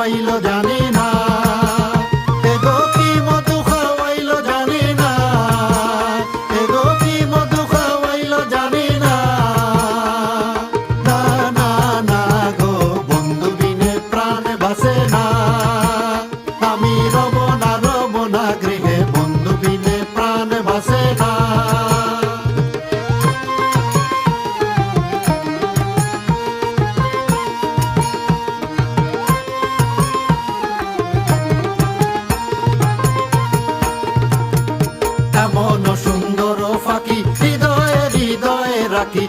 খাওয়াইলো জানি না, এগো কি মধু খাওয়াইলো জানি না, এগো কি মধু খাওয়াইলো জানি না। না না না গো বন্ধু বিনে প্রাণ বাসে না, আমি রব না গৃহে বন্ধু বিনে প্রাণ বাসে না। এমন সুন্দর ফাঁকি হৃদয়ে হৃদয়ে রাখি।